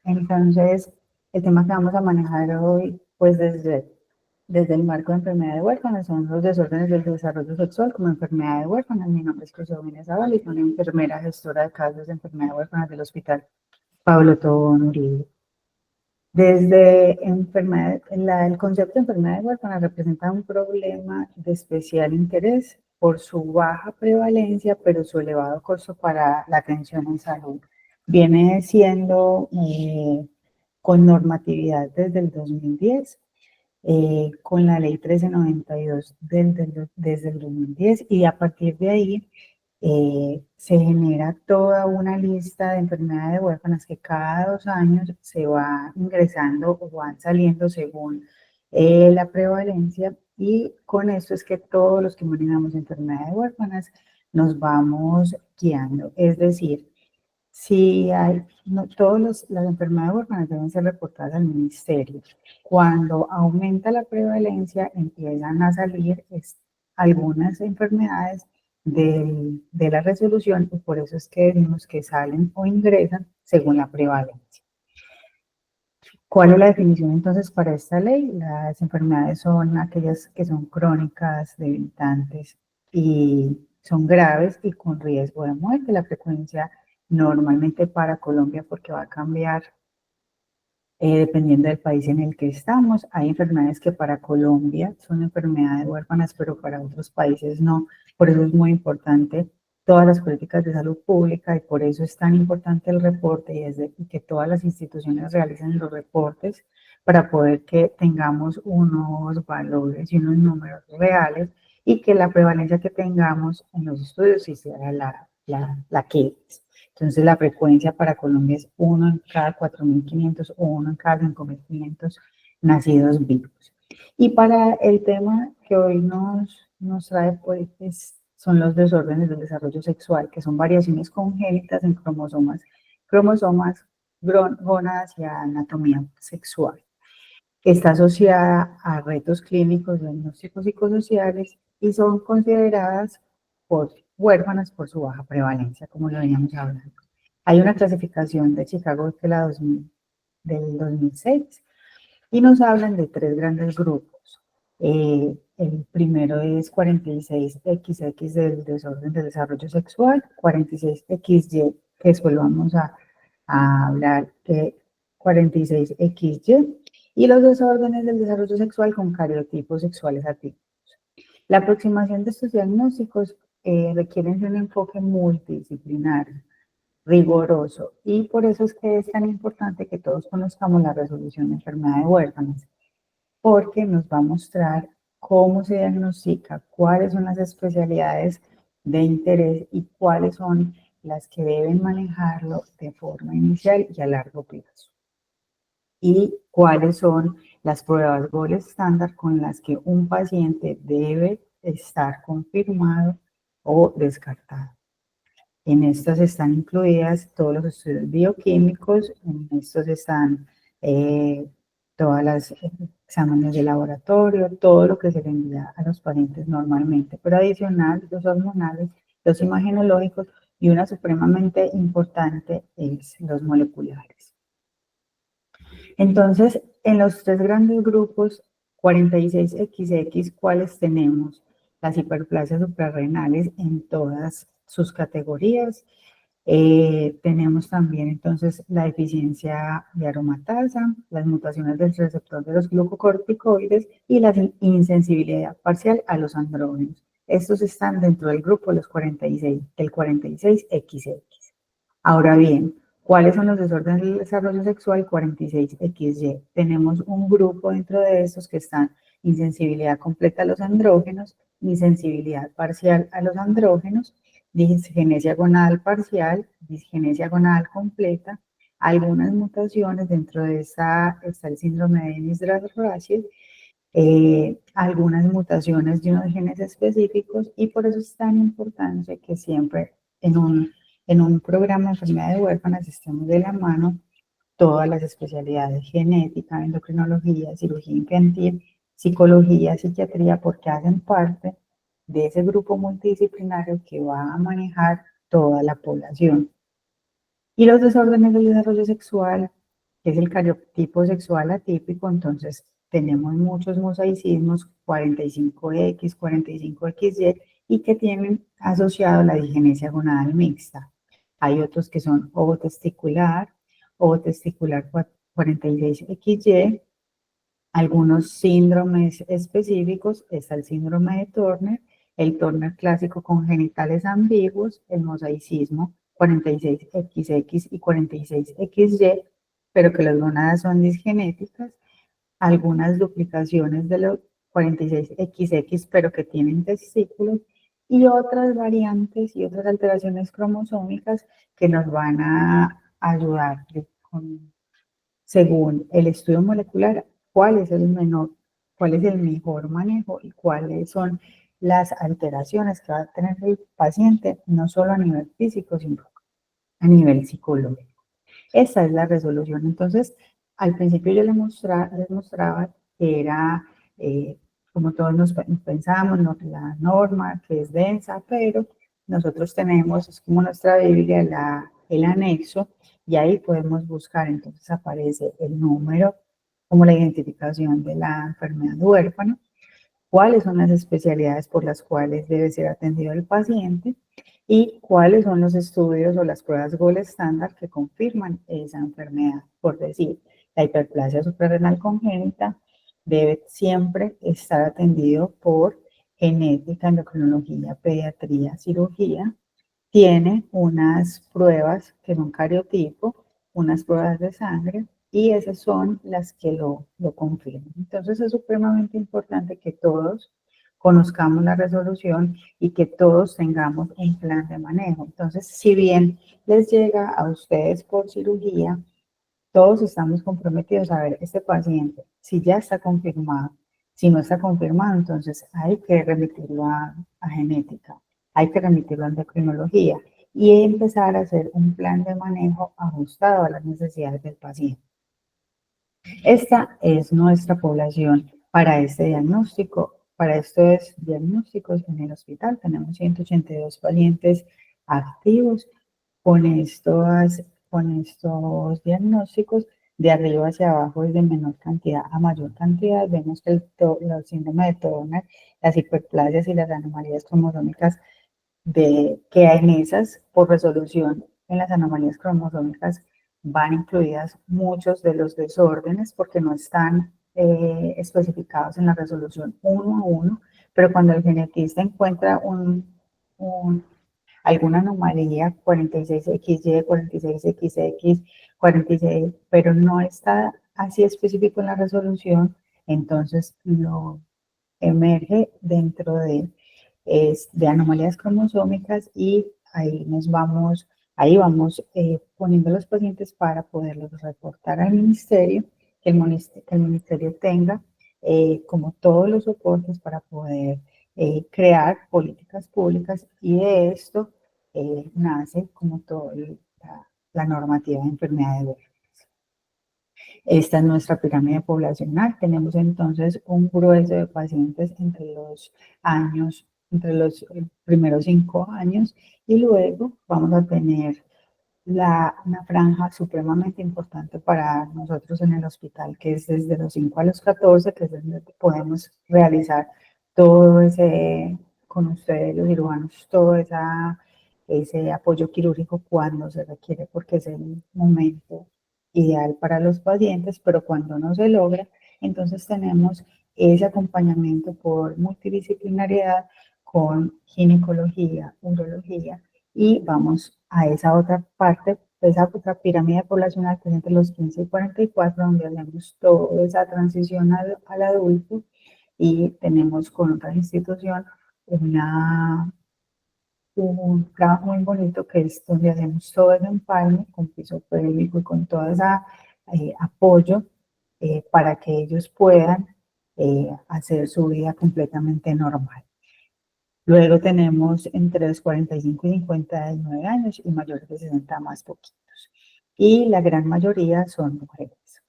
Entonces, el tema que vamos a manejar hoy, pues desde el marco de enfermedad de huérfanos, son los desórdenes del desarrollo sexual como enfermedad de huérfanos. Mi nombre es Cruz Eugenia Zavala y soy una enfermera gestora de casos de enfermedad de huérfanos del Hospital Pablo Tobón Uribe. Desde el concepto de enfermedad de huérfanos representa un problema de especial interés por su baja prevalencia, pero su elevado costo para la atención en salud. Viene siendo con normatividad desde el 2010, con la ley 1392 desde el 2010, y a partir de ahí se genera toda una lista de enfermedades huérfanas que cada 2 años se va ingresando o van saliendo según la prevalencia, y con esto es que todos los que manejamos enfermedades huérfanas nos vamos guiando. Es decir, si hay, no, las enfermedades huérfanas deben ser reportadas al ministerio. Cuando aumenta la prevalencia, empiezan a salir algunas enfermedades de la resolución, y por eso es que decimos que salen o ingresan según la prevalencia. ¿Cuál es la definición entonces para esta ley? Las enfermedades son aquellas que son crónicas, debilitantes y son graves y con riesgo de muerte. La frecuencia normalmente para Colombia, porque va a cambiar dependiendo del país en el que estamos. Hay enfermedades que para Colombia son enfermedades huérfanas, pero para otros países no. Por eso es muy importante todas las políticas de salud pública, y por eso es tan importante el reporte y que todas las instituciones realicen los reportes para poder que tengamos unos valores y unos números reales, y que la prevalencia que tengamos en los estudios sí sea la que es. Entonces, la frecuencia para Colombia es 1 en cada 4.500 o 1 en cada 5.500 nacidos vivos. Y para el tema que hoy nos trae, pues, son los desórdenes del desarrollo sexual, que son variaciones congénitas en cromosomas, gónadas y anatomía sexual. Está asociada a retos clínicos, diagnósticos psicosociales, y son consideradas por huérfanas por su baja prevalencia, como lo veníamos hablando. Hay una clasificación de Chicago que la del 2006, y nos hablan de 3 grandes grupos. El primero es 46XX del desorden del desarrollo sexual, 46XY, que después lo vamos a hablar de 46XY, y los desórdenes del desarrollo sexual con cariotipos sexuales atípicos. La aproximación de estos diagnósticos requieren de un enfoque multidisciplinario, riguroso, y por eso es que es tan importante que todos conozcamos la resolución de enfermedades huérfanas, porque nos va a mostrar cómo se diagnostica, cuáles son las especialidades de interés y cuáles son las que deben manejarlo de forma inicial y a largo plazo, y cuáles son las pruebas gold estándar con las que un paciente debe estar confirmado o descartado. En estas están incluidas todos los estudios bioquímicos, en estos están todas las exámenes de laboratorio, todo lo que se le envía a los pacientes normalmente, pero adicional los hormonales, los imagenológicos, y una supremamente importante es los moleculares. Entonces, en los 3 grandes grupos, 46XX, ¿cuáles tenemos? Las hiperplasias suprarrenales en todas sus categorías. Tenemos también entonces la deficiencia de aromatasa, las mutaciones del receptor de los glucocorticoides y la insensibilidad parcial a los andrógenos. Estos están dentro del grupo del 46XX. Ahora bien, ¿cuáles son los desórdenes del desarrollo sexual 46XY? Tenemos un grupo dentro de estos que están insensibilidad completa a los andrógenos, insensibilidad parcial a los andrógenos, disgenesia gonadal parcial, disgenesia gonadal completa, algunas mutaciones. Dentro de esta está el síndrome de Dennis-Drash-Raschel, algunas mutaciones de unos genes específicos, y por eso es tan importante que siempre en un programa de enfermedades huérfanas estemos de la mano todas las especialidades: genética, endocrinología, cirugía infantil, psicología, psiquiatría, porque hacen parte de ese grupo multidisciplinario que va a manejar toda la población. Y los desórdenes del desarrollo sexual, que es el cariotipo sexual atípico, entonces tenemos muchos mosaicismos, 45X, 45XY, y que tienen asociado la digenesia gonadal mixta. Hay otros que son ovo testicular 46XY, algunos síndromes específicos, está el síndrome de Turner, el Turner clásico con genitales ambiguos, el mosaicismo 46XX y 46XY, pero que las gonadas son disgenéticas, algunas duplicaciones de los 46XX, pero que tienen testículos, y otras variantes y otras alteraciones cromosómicas que nos van a ayudar con según el estudio molecular, cuál es el mejor manejo y cuáles son las alteraciones que va a tener el paciente, no solo a nivel físico, sino a nivel psicológico. Esa es la resolución. Entonces, al principio yo les mostraba que era, como todos nos pensábamos, la norma, que es densa, pero nosotros tenemos, es como nuestra Biblia, el anexo, y ahí podemos buscar, entonces aparece el número, como la identificación de la enfermedad huérfana, cuáles son las especialidades por las cuales debe ser atendido el paciente y cuáles son los estudios o las pruebas Gold estándar que confirman esa enfermedad. Por decir, la hiperplasia suprarrenal congénita debe siempre estar atendido por genética, endocrinología, pediatría, cirugía. Tiene unas pruebas que son cariotipo, unas pruebas de sangre, y esas son las que lo confirman. Entonces es supremamente importante que todos conozcamos la resolución y que todos tengamos un plan de manejo. Entonces, si bien les llega a ustedes por cirugía, todos estamos comprometidos a ver este paciente, si ya está confirmado, si no está confirmado, entonces hay que remitirlo a genética, hay que remitirlo a endocrinología y empezar a hacer un plan de manejo ajustado a las necesidades del paciente. Esta es nuestra población para este diagnóstico. Para estos diagnósticos en el hospital tenemos 182 pacientes activos con estos diagnósticos. De arriba hacia abajo es de menor cantidad a mayor cantidad. Vemos que el síndrome de Turner, las hiperplasias y las anomalías cromosómicas que en esas, por resolución, en las anomalías cromosómicas van incluidas muchos de los desórdenes porque no están especificados en la resolución 1 a 1, pero cuando el genetista encuentra alguna anomalía 46XY, 46XX, 46, pero no está así específico en la resolución, entonces lo emerge dentro de anomalías cromosómicas y ahí vamos poniendo a los pacientes para poderlos reportar al ministerio, que el ministerio tenga como todos los soportes para poder crear políticas públicas y de esto nace como toda la normativa de enfermedades. Esta es nuestra pirámide poblacional. Tenemos entonces un grueso de pacientes entre los primeros 5 años, y luego vamos a tener una franja supremamente importante para nosotros en el hospital, que es desde los 5 a los 14, que es donde podemos realizar todo con ustedes los cirujanos, ese apoyo quirúrgico cuando se requiere, porque es el momento ideal para los pacientes, pero cuando no se logra, entonces tenemos ese acompañamiento por multidisciplinariedad con ginecología, urología, y vamos a esa otra parte, esa otra pirámide poblacional que es entre los 15 y 44, donde hacemos toda esa transición al adulto, y tenemos con otra institución un trabajo muy bonito que es donde hacemos todo el empalme con piso pélvico y con todo ese apoyo para que ellos puedan hacer su vida completamente normal. Luego tenemos entre los 45 y 59 años y mayores de 60 más poquitos. Y la gran mayoría son mujeres.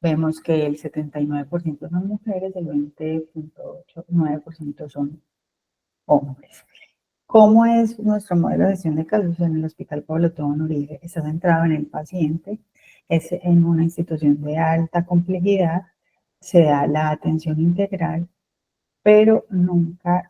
Vemos que el 79% son mujeres, el 20.9% son hombres. ¿Cómo es nuestro modelo de gestión de casos? En el Hospital Pablo Tobón Uribe está centrado en el paciente, es en una institución de alta complejidad, se da la atención integral, pero nunca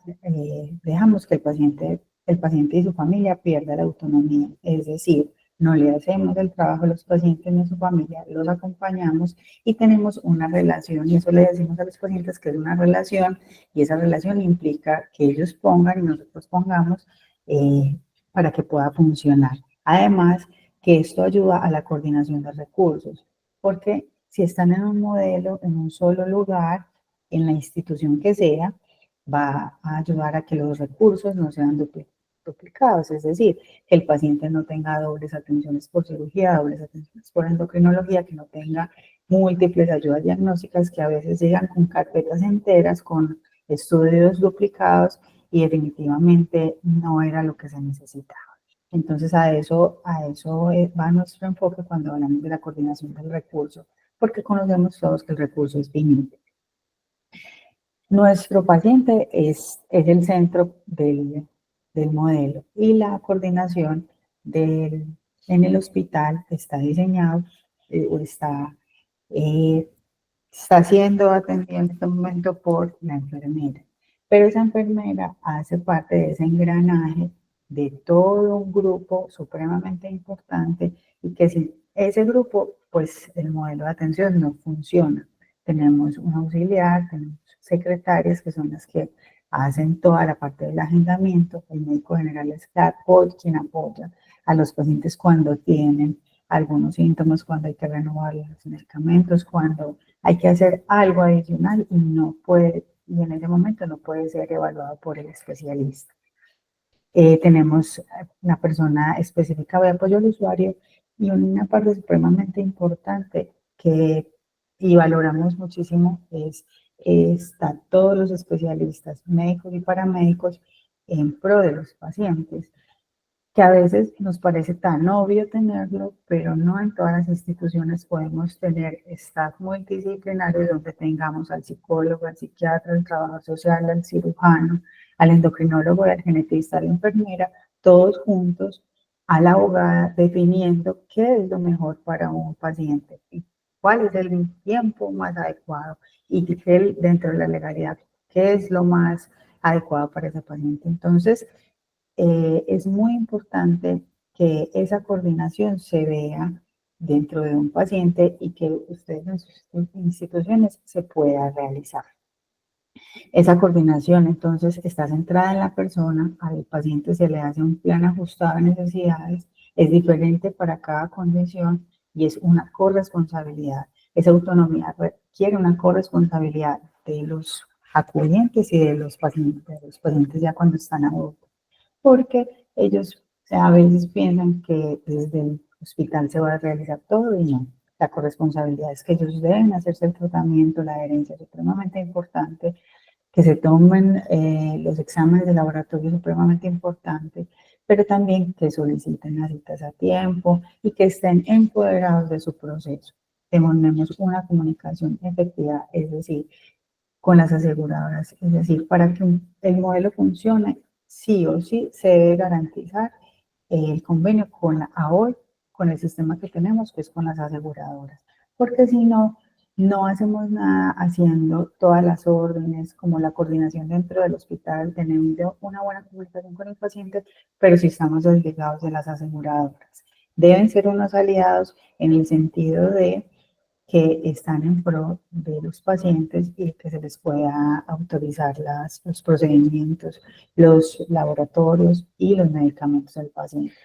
dejamos que el paciente y su familia pierda la autonomía. Es decir, no le hacemos el trabajo a los pacientes ni a su familia, los acompañamos y tenemos una relación, y eso le decimos a los pacientes que es una relación, y esa relación implica que ellos pongan y nosotros pongamos eh, para que pueda funcionar. Además, que esto ayuda a la coordinación de recursos, porque si están en un modelo, en un solo lugar, en la institución que sea, va a ayudar a que los recursos no sean duplicados, es decir, que el paciente no tenga dobles atenciones por cirugía, dobles atenciones por endocrinología, que no tenga múltiples ayudas diagnósticas que a veces llegan con carpetas enteras, con estudios duplicados y definitivamente no era lo que se necesitaba. Entonces a eso va nuestro enfoque cuando hablamos de la coordinación del recurso, porque conocemos todos que el recurso es finito. Nuestro paciente es el centro del modelo y la coordinación en el hospital está diseñado o eh, está siendo atendido en este momento por la enfermera. Pero esa enfermera hace parte de ese engranaje de todo un grupo supremamente importante y que si ese grupo, pues el modelo de atención no funciona. Tenemos un auxiliar, tenemos secretarias que son las que hacen toda la parte del agendamiento. El médico general es quien apoya a los pacientes cuando tienen algunos síntomas, cuando hay que renovar los medicamentos, cuando hay que hacer algo adicional y en ese momento no puede ser evaluado por el especialista. Tenemos una persona específica de apoyo al usuario y una parte supremamente importante y valoramos muchísimo están todos los especialistas, médicos y paramédicos en pro de los pacientes, que a veces nos parece tan obvio tenerlo, pero no en todas las instituciones podemos tener staff multidisciplinario donde tengamos al psicólogo, al psiquiatra, al trabajador social, al cirujano, al endocrinólogo, al genetista, a la enfermera, todos juntos, a la abogada, definiendo qué es lo mejor para un paciente y cuál es el tiempo más adecuado y dentro de la legalidad, qué es lo más adecuado para ese paciente. Entonces, es muy importante que esa coordinación se vea dentro de un paciente y que ustedes en sus instituciones se pueda realizar. Esa coordinación entonces está centrada en la persona, al paciente se le hace un plan ajustado a necesidades, es diferente para cada condición y es una corresponsabilidad. Esa autonomía requiere una corresponsabilidad de los acudientes y de los pacientes ya cuando están adultos, porque ellos a veces piensan que desde el hospital se va a realizar todo y no. La corresponsabilidad es que ellos deben hacerse el tratamiento, la adherencia es supremamente importante, que se tomen los exámenes de laboratorio es supremamente importante, pero también que soliciten las citas a tiempo y que estén empoderados de su proceso. Tenemos una comunicación efectiva, es decir, con las aseguradoras. Es decir, para que el modelo funcione, sí o sí se debe garantizar el convenio con la AOI, con el sistema que tenemos, que es con las aseguradoras. Porque si no, no hacemos nada haciendo todas las órdenes, como la coordinación dentro del hospital, teniendo una buena comunicación con el paciente, pero si estamos desligados de las aseguradoras. Deben ser unos aliados en el sentido de que están en pro de los pacientes y que se les pueda autorizar los procedimientos, los laboratorios y los medicamentos del paciente.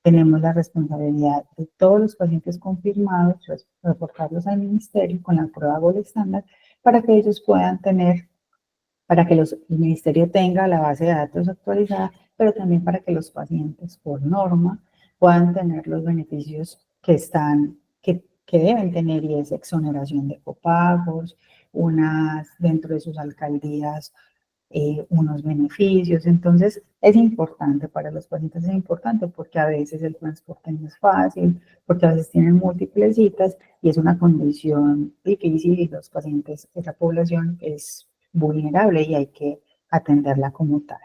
Tenemos la responsabilidad de todos los pacientes confirmados, reportarlos al ministerio con la prueba Gold estándar para que ellos puedan tener, para que el ministerio tenga la base de datos actualizada, pero también para que los pacientes por norma puedan tener los beneficios que deben tener, y es exoneración de copagos, dentro de sus alcaldías unos beneficios. Entonces, es importante para los pacientes, es importante porque a veces el transporte no es fácil, porque a veces tienen múltiples citas y es una condición difícil y los pacientes, esa población es vulnerable y hay que atenderla como tal.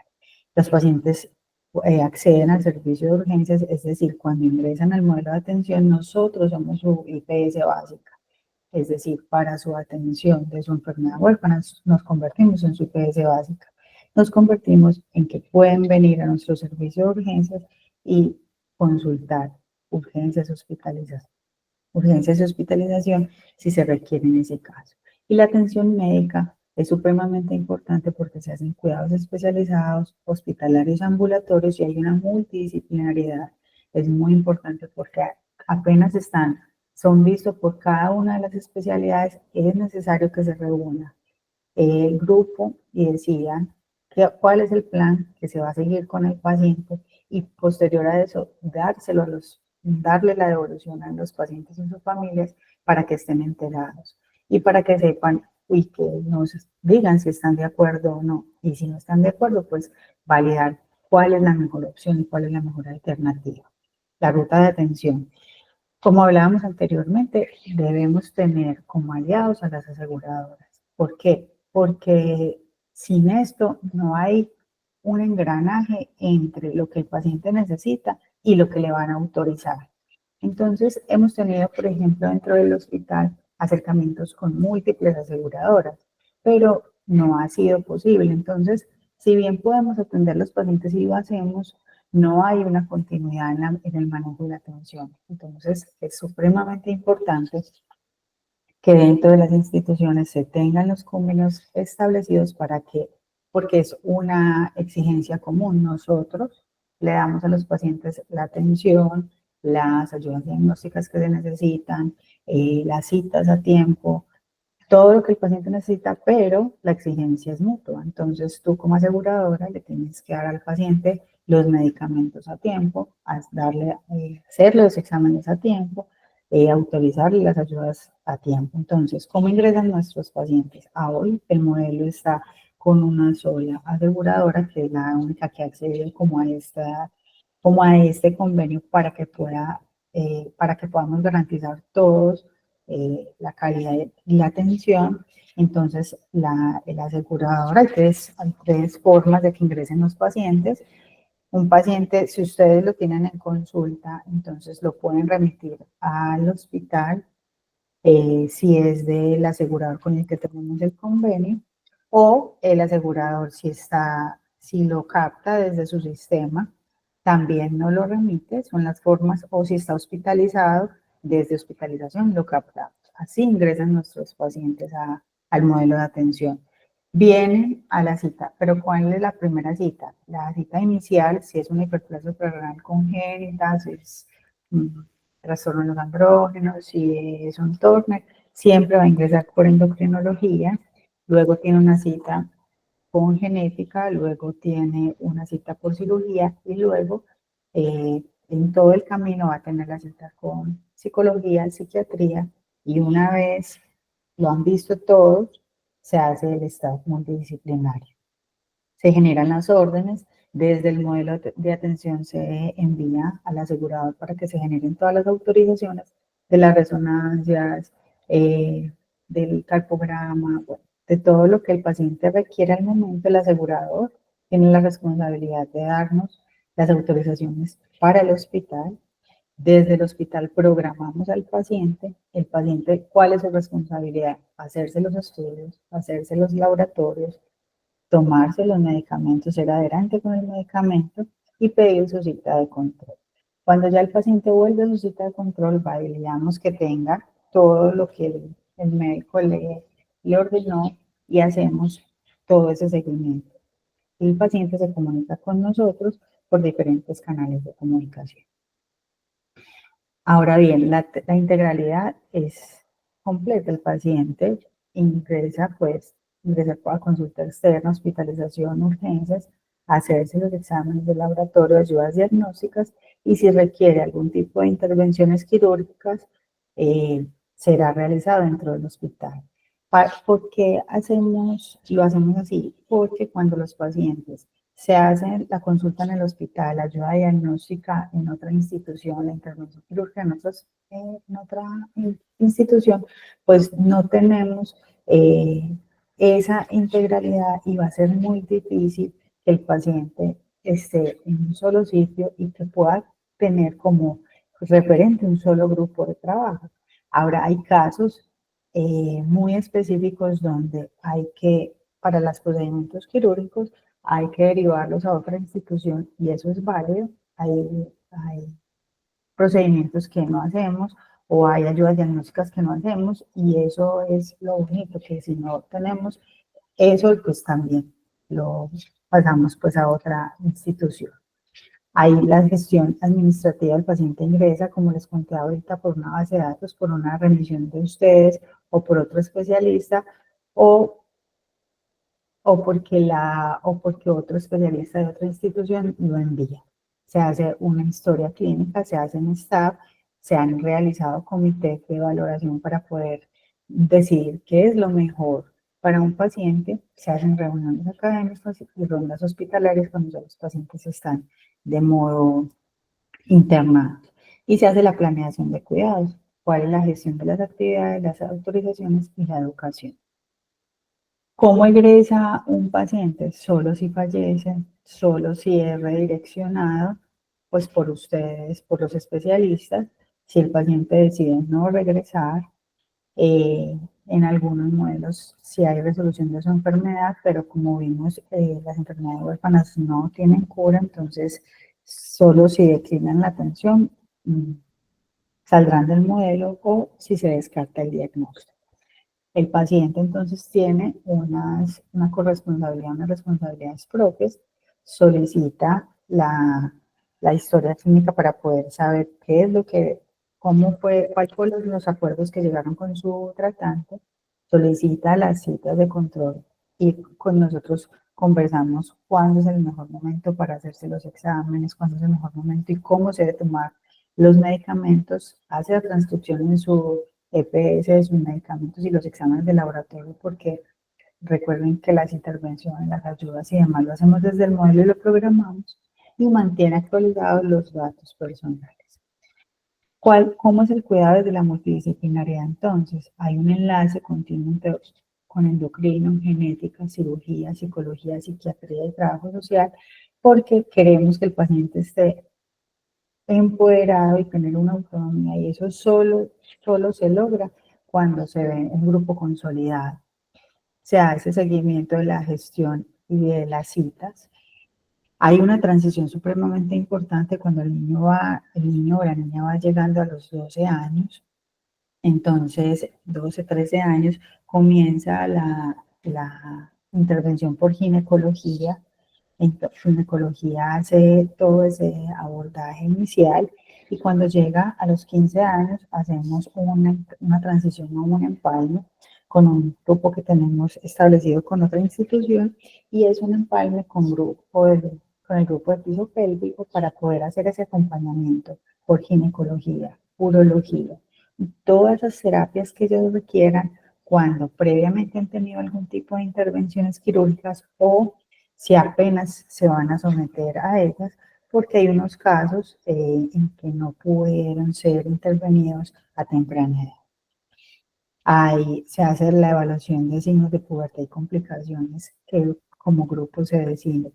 Los pacientes acceden al servicio de urgencias, es decir, cuando ingresan al modelo de atención, nosotros somos su IPS básica. Es decir, para su atención de su enfermedad huérfana, nos convertimos en su IPS básica. Nos convertimos en que pueden venir a nuestro servicio de urgencias y consultar urgencias y hospitalización si se requiere en ese caso. Y la atención médica es supremamente importante porque se hacen cuidados especializados, hospitalarios, ambulatorios y hay una multidisciplinariedad. Es muy importante porque apenas son vistos por cada una de las especialidades, es necesario que se reúna el grupo y decidan cuál es el plan que se va a seguir con el paciente y posterior a eso darle la devolución a los pacientes y sus familias para que estén enterados y para que sepan y que nos digan si están de acuerdo o no. Y si no están de acuerdo, pues validar cuál es la mejor opción y cuál es la mejor alternativa. La ruta de atención. Como hablábamos anteriormente, debemos tener como aliados a las aseguradoras. ¿Por qué? Porque sin esto no hay un engranaje entre lo que el paciente necesita y lo que le van a autorizar. Entonces, hemos tenido, por ejemplo, dentro del hospital acercamientos con múltiples aseguradoras, pero no ha sido posible. Entonces, si bien podemos atender a los pacientes y lo hacemos, no hay una continuidad en el manejo de la atención. Entonces, es supremamente importante que dentro de las instituciones se tengan los convenios establecidos porque es una exigencia común. Nosotros le damos a los pacientes la atención, las ayudas diagnósticas que se necesitan, las citas a tiempo, todo lo que el paciente necesita, pero la exigencia es mutua. Entonces, tú como aseguradora le tienes que dar al paciente los medicamentos a tiempo, hacerle los exámenes a tiempo, autorizarle las ayudas a tiempo. Entonces, ¿cómo ingresan nuestros pacientes? Hoy el modelo está con una sola aseguradora, que es la única que accede como a este convenio para que podamos garantizar todos la calidad y la atención. Entonces, la aseguradora, hay tres formas de que ingresen los pacientes. Un paciente, si ustedes lo tienen en consulta, entonces lo pueden remitir al hospital si es del asegurador con el que tenemos el convenio, o el asegurador si lo capta desde su sistema, también no lo remite, son las formas, o si está hospitalizado, desde hospitalización lo capta. Así ingresan nuestros pacientes al modelo de atención. Vienen a la cita, pero ¿cuál es la primera cita? La cita inicial, si es una hiperplasia suprarrenal congénita, si es trastorno de los andrógenos, si es un Turner, siempre va a ingresar por endocrinología, luego tiene una cita con genética, luego tiene una cita por cirugía y luego en todo el camino va a tener la cita con psicología, psiquiatría y una vez lo han visto todos, se hace el staff multidisciplinario. Se generan las órdenes, desde el modelo de atención se envía al asegurador para que se generen todas las autorizaciones de las resonancias, del calpograma, de todo lo que el paciente requiere al momento. El asegurador tiene la responsabilidad de darnos las autorizaciones para el hospital. Desde el hospital programamos al paciente, el paciente, ¿cuál es su responsabilidad? Hacerse los estudios, hacerse los laboratorios, tomarse los medicamentos, ser adherente con el medicamento y pedir su cita de control. Cuando ya el paciente vuelve a su cita de control, validamos que tenga todo lo que el médico le ordenó y hacemos todo ese seguimiento. El paciente se comunica con nosotros por diferentes canales de comunicación. Ahora bien, la integralidad es completa. El paciente ingresa a consulta externa, hospitalización, urgencias, hacerse los exámenes de laboratorio, ayudas diagnósticas y si requiere algún tipo de intervenciones quirúrgicas, será realizado dentro del hospital. ¿Por qué lo hacemos así? Porque cuando los pacientes se hace la consulta en el hospital, la ayuda diagnóstica en otra institución, la intervención quirúrgica en otra institución, pues no tenemos esa integralidad y va a ser muy difícil que el paciente esté en un solo sitio y que pueda tener como referente un solo grupo de trabajo. Ahora hay casos muy específicos donde hay que, para los procedimientos quirúrgicos, hay que derivarlos a otra institución y eso es válido. Hay procedimientos que no hacemos o hay ayudas diagnósticas que no hacemos y eso es lo bonito, que si no tenemos eso, pues también lo pasamos pues a otra institución. Ahí la gestión administrativa del paciente ingresa, como les conté ahorita, por una base de datos, por una remisión de ustedes o por otro especialista o o porque otro especialista de otra institución lo envía. Se hace una historia clínica, se hacen staff, se han realizado comités de valoración para poder decidir qué es lo mejor para un paciente, se hacen reuniones académicas y rondas hospitalarias cuando los pacientes están de modo internado. Y se hace la planeación de cuidados, cuál es la gestión de las actividades, las autorizaciones y la educación. ¿Cómo egresa un paciente? Solo si fallece, solo si es redireccionado, pues por ustedes, por los especialistas. Si el paciente decide no regresar, en algunos modelos sí hay resolución de su enfermedad, pero como vimos, las enfermedades huérfanas no tienen cura, entonces solo si declinan la atención, saldrán del modelo o si se descarta el diagnóstico. El paciente entonces tiene una corresponsabilidad, unas responsabilidades propias, solicita la historia clínica para poder saber qué es lo que, cómo fue, cuáles fueron los acuerdos que llegaron con su tratante, solicita las citas de control y con nosotros conversamos cuándo es el mejor momento para hacerse los exámenes, cuándo es el mejor momento y cómo se debe tomar los medicamentos, hace la transcripción en su EPS de sus medicamentos y los exámenes de laboratorio, porque recuerden que las intervenciones, las ayudas y demás lo hacemos desde el modelo y lo programamos y mantiene actualizados los datos personales. ¿Cómo es el cuidado desde la multidisciplinariedad entonces? Hay un enlace continuo con endocrino, genética, cirugía, psicología, psiquiatría y trabajo social, porque queremos que el paciente esté empoderado y tener una autonomía, y eso solo se logra cuando se ve un grupo consolidado. Se hace seguimiento de la gestión y de las citas. Hay una transición supremamente importante cuando el niño o la niña va llegando a los 12 años. Entonces, 12, 13 años, comienza la intervención por ginecología. En ginecología hace todo ese abordaje inicial y cuando llega a los 15 años hacemos una transición a un empalme con un grupo que tenemos establecido con otra institución y es un empalme con el grupo de piso pélvico para poder hacer ese acompañamiento por ginecología, urología y todas las terapias que ellos requieran cuando previamente han tenido algún tipo de intervenciones quirúrgicas o si apenas se van a someter a ellas, porque hay unos casos en que no pudieron ser intervenidos a temprana edad. Ahí se hace la evaluación de signos de pubertad y complicaciones que como grupo se define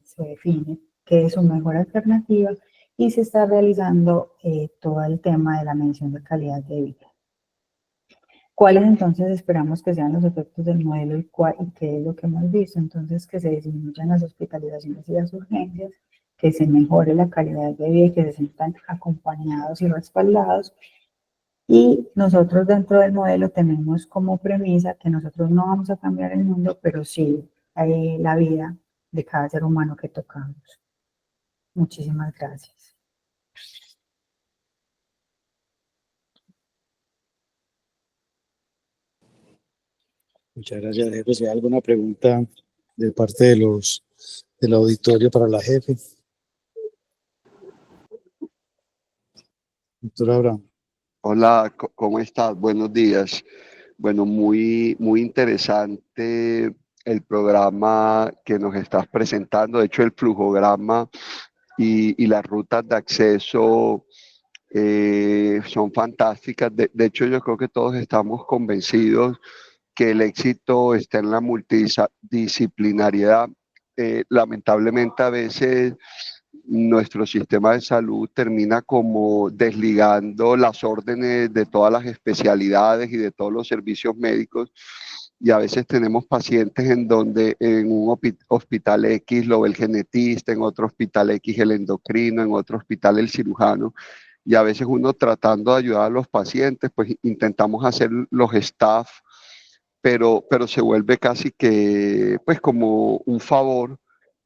qué es su mejor alternativa y se está realizando todo el tema de la medición de calidad de vida. ¿Cuáles entonces esperamos que sean los efectos del modelo y qué es lo que hemos visto? Entonces, que se disminuyan las hospitalizaciones y las urgencias, que se mejore la calidad de vida y que se sientan acompañados y respaldados. Y nosotros dentro del modelo tenemos como premisa que nosotros no vamos a cambiar el mundo, pero sí la vida de cada ser humano que tocamos. Muchísimas gracias. Muchas gracias, jefe. Si hay alguna pregunta de parte de del auditorio para la jefe. Doctor Abraham. Hola, ¿cómo estás? Buenos días. Bueno, muy interesante el programa que nos estás presentando. De hecho, el flujograma y las rutas de acceso son fantásticas. De hecho, yo creo que todos estamos convencidos que el éxito está en la multidisciplinariedad. Lamentablemente, a veces nuestro sistema de salud termina como desligando las órdenes de todas las especialidades y de todos los servicios médicos, y a veces tenemos pacientes en donde en un hospital X lo ve el genetista, en otro hospital X el endocrino, en otro hospital el cirujano, y a veces uno tratando de ayudar a los pacientes, pues intentamos hacer los staff, pero se vuelve casi que pues como un favor,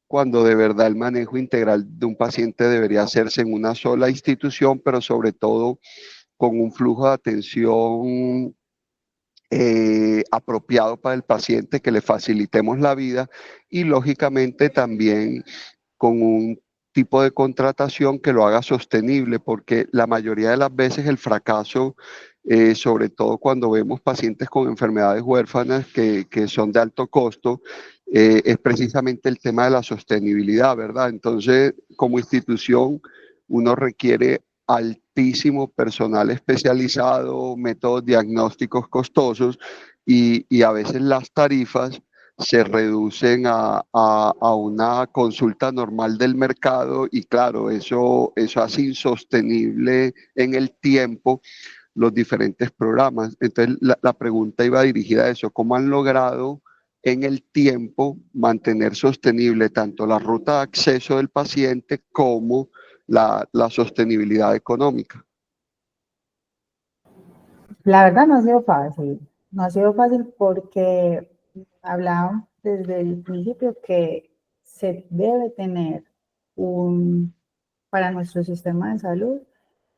cuando de verdad el manejo integral de un paciente debería hacerse en una sola institución, pero sobre todo con un flujo de atención apropiado para el paciente, que le facilitemos la vida, y lógicamente también con un tipo de contratación que lo haga sostenible, porque la mayoría de las veces el fracaso, sobre todo cuando vemos pacientes con enfermedades huérfanas que son de alto costo, es precisamente el tema de la sostenibilidad, ¿verdad? Entonces, como institución, uno requiere altísimo personal especializado, métodos diagnósticos costosos, y a veces las tarifas se reducen a una consulta normal del mercado, y claro, eso hace insostenible en el tiempo los diferentes programas. Entonces, la pregunta iba dirigida a eso: ¿cómo han logrado en el tiempo mantener sostenible tanto la ruta de acceso del paciente como la sostenibilidad económica? La verdad no ha sido fácil, no ha sido fácil porque hablaba desde el principio que se debe tener para nuestro sistema de salud,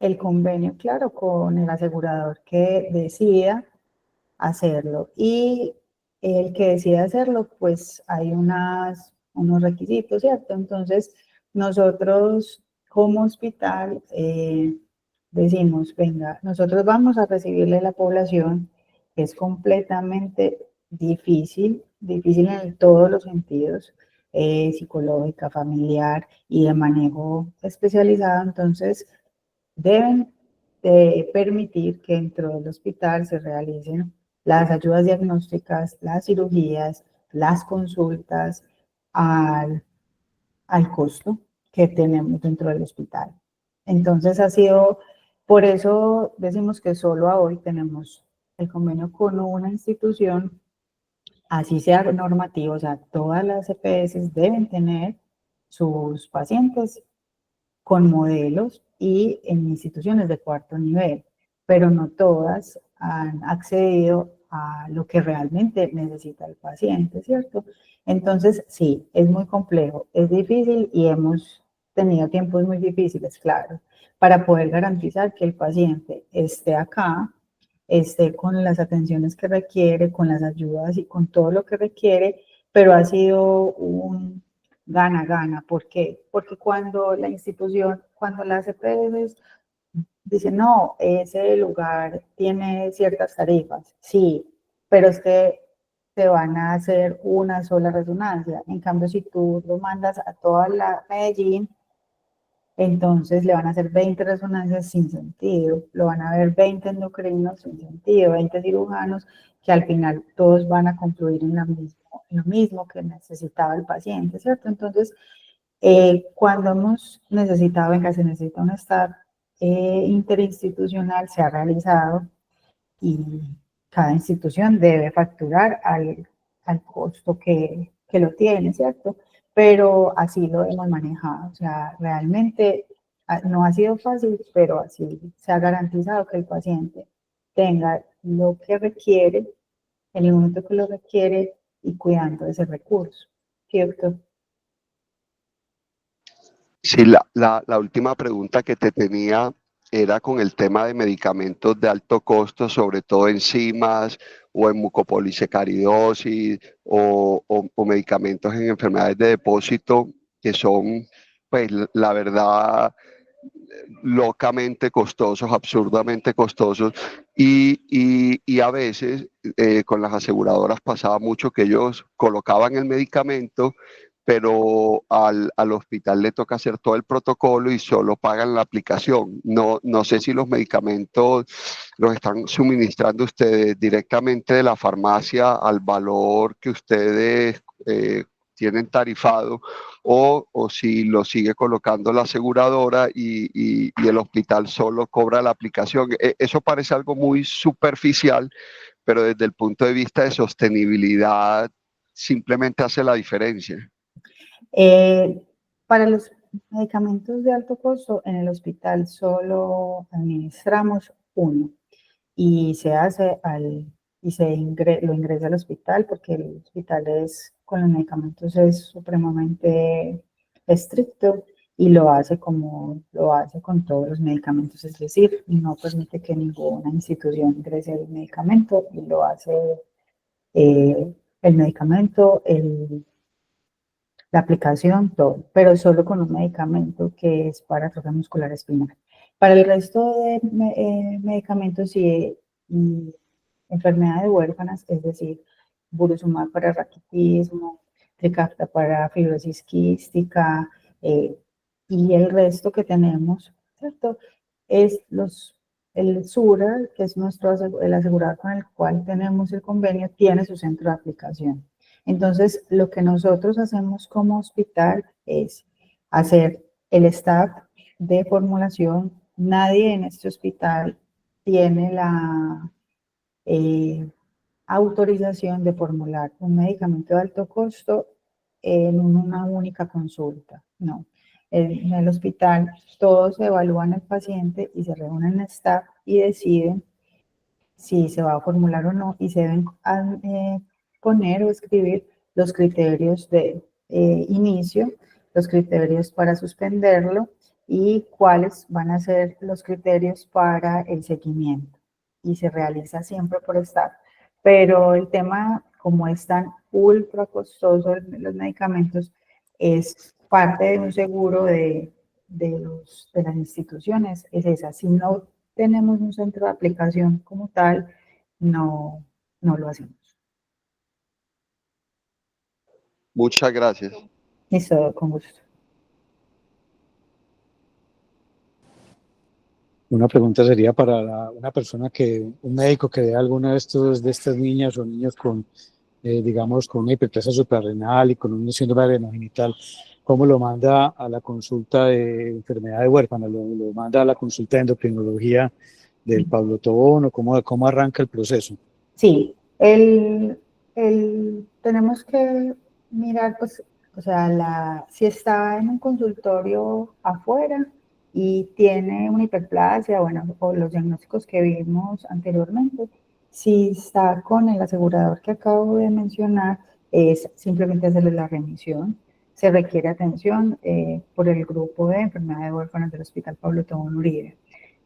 el convenio claro con el asegurador que decida hacerlo. Y el que decida hacerlo, pues hay unos requisitos, ¿cierto? Entonces, nosotros como hospital decimos, venga, nosotros vamos a recibirle a la población, que es completamente difícil en todos los sentidos, psicológica, familiar y de manejo especializado. Entonces, deben permitir que dentro del hospital se realicen las ayudas diagnósticas, las cirugías, las consultas al, al costo que tenemos dentro del hospital. Entonces por eso decimos que solo a hoy tenemos el convenio con una institución, así sea normativo, o sea, todas las EPS deben tener sus pacientes con modelos y en instituciones de cuarto nivel, pero no todas han accedido a lo que realmente necesita el paciente, ¿cierto? Entonces, sí, es muy complejo, es difícil y hemos tenido tiempos muy difíciles, claro, para poder garantizar que el paciente esté acá, esté con las atenciones que requiere, con las ayudas y con todo lo que requiere, pero ha sido un gana-gana. ¿Por qué? Porque cuando la institución, cuando las EPS dicen, no, ese lugar tiene ciertas tarifas, sí, pero es que te van a hacer una sola resonancia. En cambio, si tú lo mandas a toda la Medellín, entonces le van a hacer 20 resonancias sin sentido, lo van a ver 20 endocrinos sin sentido, 20 cirujanos, que al final todos van a concluir en lo mismo que necesitaba el paciente, ¿cierto? Entonces, cuando hemos necesitado, venga, se necesita un staff interinstitucional, se ha realizado, y cada institución debe facturar al costo que lo tiene, ¿cierto? Pero así lo hemos manejado, o sea, realmente no ha sido fácil, pero así se ha garantizado que el paciente tenga lo que requiere, en el momento que lo requiere y cuidando de ese recurso, ¿cierto? Sí, la última pregunta que te tenía era con el tema de medicamentos de alto costo, sobre todo enzimas o en mucopolisacaridosis o medicamentos en enfermedades de depósito, que son, pues, la verdad, locamente costosos, absurdamente costosos, y a veces con las aseguradoras pasaba mucho que ellos colocaban el medicamento, pero al hospital le toca hacer todo el protocolo y solo pagan la aplicación. No sé si los medicamentos los están suministrando ustedes directamente de la farmacia al valor que ustedes tienen tarifado o si lo sigue colocando la aseguradora y el hospital solo cobra la aplicación. Eso parece algo muy superficial, pero desde el punto de vista de sostenibilidad simplemente hace la diferencia. Para los medicamentos de alto costo, en el hospital solo administramos uno y se hace lo ingresa al hospital porque el hospital con los medicamentos es supremamente estricto y lo hace como lo hace con todos los medicamentos, es decir, no permite que ninguna institución ingrese el medicamento y lo hace el medicamento, la aplicación, todo, pero solo con un medicamento que es para atrofia muscular espinal. Para el resto de medicamentos y enfermedades huérfanas, es decir, Buruzumab para raquitismo, Trikafta para fibrosis quística, y el resto que tenemos, ¿cierto? Es el SURA, que es el asegurador con el cual tenemos el convenio, tiene su centro de aplicación. Entonces, lo que nosotros hacemos como hospital es hacer el staff de formulación. Nadie en este hospital tiene la autorización de formular un medicamento de alto costo en una única consulta. No. En el hospital todos evalúan al paciente y se reúnen en staff y deciden si se va a formular o no y se deben poner o escribir los criterios de inicio, los criterios para suspenderlo y cuáles van a ser los criterios para el seguimiento. Y se realiza siempre por staff. Pero el tema, como es tan ultra costoso los medicamentos, es parte de un seguro de las instituciones, es esa. Si no tenemos un centro de aplicación como tal, no lo hacemos. Muchas gracias. Listo, con gusto. Una pregunta sería para una persona un médico que vea alguna de estas niñas o niños con, digamos, con una hiperplasia suprarrenal y con un síndrome adrenogenital, ¿cómo lo manda a la consulta de enfermedades huérfanas? ¿Lo manda a la consulta de endocrinología del Pablo Tobón o cómo arranca el proceso? Sí, tenemos que mirar, pues, o sea, si está en un consultorio afuera y tiene una hiperplasia, bueno, o los diagnósticos que vimos anteriormente, si está con el asegurador que acabo de mencionar, es simplemente hacerle la remisión. Se requiere atención por el grupo de enfermedades huérfanas del Hospital Pablo Tobón Uribe.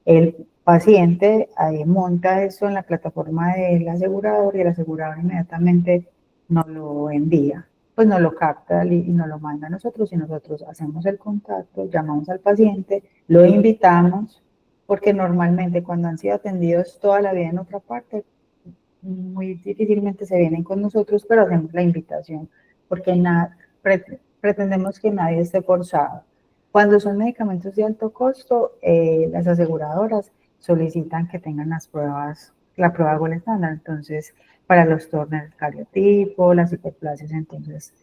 El paciente monta eso en la plataforma del asegurador y el asegurador inmediatamente nos lo envía, pues nos lo capta y nos lo manda a nosotros y nosotros hacemos el contacto, llamamos al paciente, lo invitamos, porque normalmente cuando han sido atendidos toda la vida en otra parte, muy difícilmente se vienen con nosotros, pero hacemos la invitación, porque pretendemos que nadie esté forzado. Cuando son medicamentos de alto costo, las aseguradoras solicitan que tengan la prueba Gold estándar. Entonces, para los Turner, el cariotipo, las hiperplasias, entonces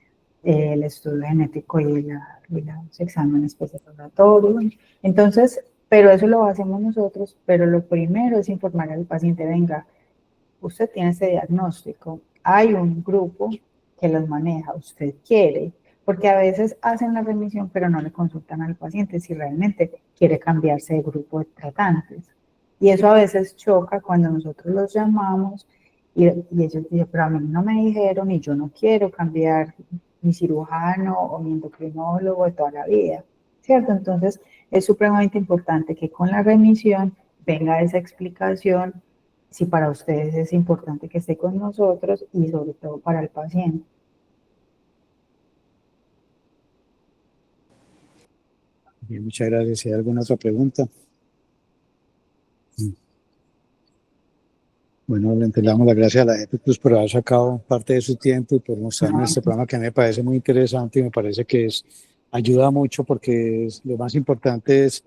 el estudio genético y los exámenes postoperatorio. Entonces, pero eso lo hacemos nosotros, pero lo primero es informar al paciente, venga, usted tiene ese diagnóstico, hay un grupo que los maneja, usted quiere, porque a veces hacen la remisión, pero no le consultan al paciente si realmente quiere cambiarse de grupo de tratantes. Y eso a veces choca cuando nosotros los llamamos y ellos dicen, pero a mí no me dijeron y yo no quiero cambiar mi cirujano o mi endocrinólogo de toda la vida, ¿cierto? Entonces es supremamente importante que con la remisión venga esa explicación si para ustedes es importante que esté con nosotros y sobre todo para el paciente. Bien, muchas gracias. ¿Hay alguna otra pregunta? Bueno, le damos las gracias a la EPICUS por haber sacado parte de su tiempo y por mostrarnos este programa que me parece muy interesante y me parece que ayuda mucho porque lo más importante es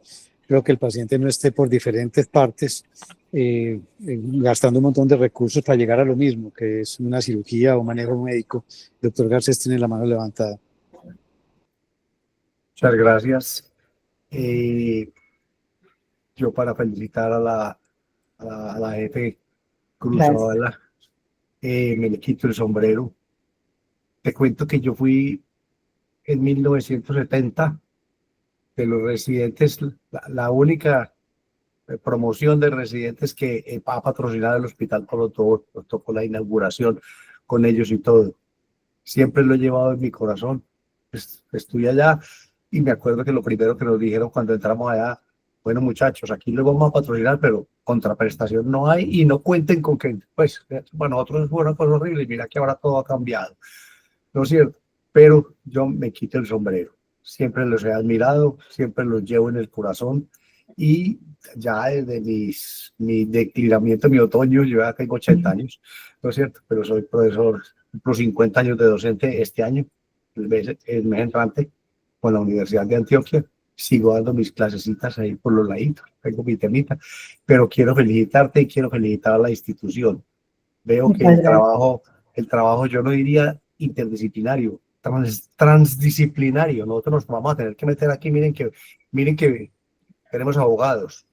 creo que el paciente no esté por diferentes partes gastando un montón de recursos para llegar a lo mismo, que es una cirugía o manejo médico. Doctor Garcés tiene la mano levantada. Muchas gracias. Yo para felicitar a la jefe Cruz Gracias. Zavala, me le quito el sombrero. Te cuento que yo fui en 1970 de los residentes, la única promoción de residentes que ha patrocinado el Hospital Polo Toro. Nos tocó la inauguración con ellos y todo. Siempre lo he llevado en mi corazón. Estuve allá y me acuerdo que lo primero que nos dijeron cuando entramos allá, bueno muchachos, aquí lo vamos a patrocinar, pero contraprestación no hay y no cuenten con que, pues, para nosotros fue una cosa horrible y mira que ahora todo ha cambiado, ¿no es cierto? Pero yo me quito el sombrero. Siempre los he admirado, siempre los llevo en el corazón y ya desde mi declinamiento, mi otoño, yo ya tengo 80 años, ¿no es cierto? Pero soy profesor, por 50 años de docente este año, el mes entrante, con la Universidad de Antioquia. Sigo dando mis clasecitas ahí por los laditos, tengo mi temita, pero quiero felicitarte y quiero felicitar a la institución. Veo que el trabajo, yo no diría interdisciplinario, transdisciplinario. Nosotros nos vamos a tener que meter aquí, miren que tenemos abogados,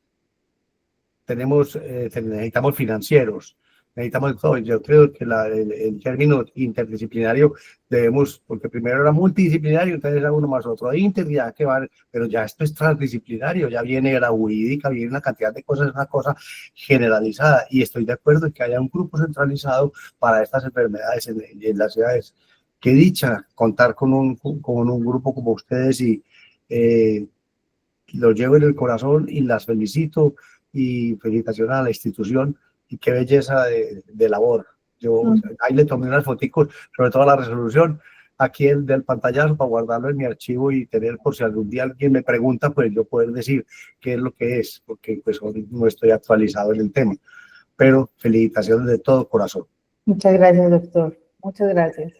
necesitamos financieros, necesitamos todo. Yo creo que el término interdisciplinario debemos, porque primero era multidisciplinario, entonces era uno más otro, ya que va, pero ya esto es transdisciplinario, ya viene la jurídica, viene una cantidad de cosas, es una cosa generalizada, y estoy de acuerdo en que haya un grupo centralizado para estas enfermedades en las ciudades. Qué dicha contar con un grupo como ustedes y los llevo en el corazón y las felicito y felicitaciones a la institución y qué belleza de labor. Yo ahí le tomé unas foticos, sobre todo la resolución, aquí del pantallazo para guardarlo en mi archivo y tener por si algún día alguien me pregunta, pues yo poder decir qué es lo que es, porque pues no estoy actualizado en el tema. Pero felicitaciones de todo corazón. Muchas gracias, doctor. Muchas gracias.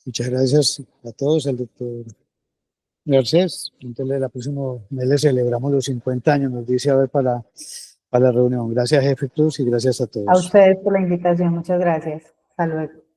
Muchas gracias a todos, al doctor Garcés. Entonces, la próxima mes le celebramos los 50 años, nos dice a ver para la reunión. Gracias, jefe Cruz, y gracias a todos. A ustedes por la invitación. Muchas gracias. Hasta luego.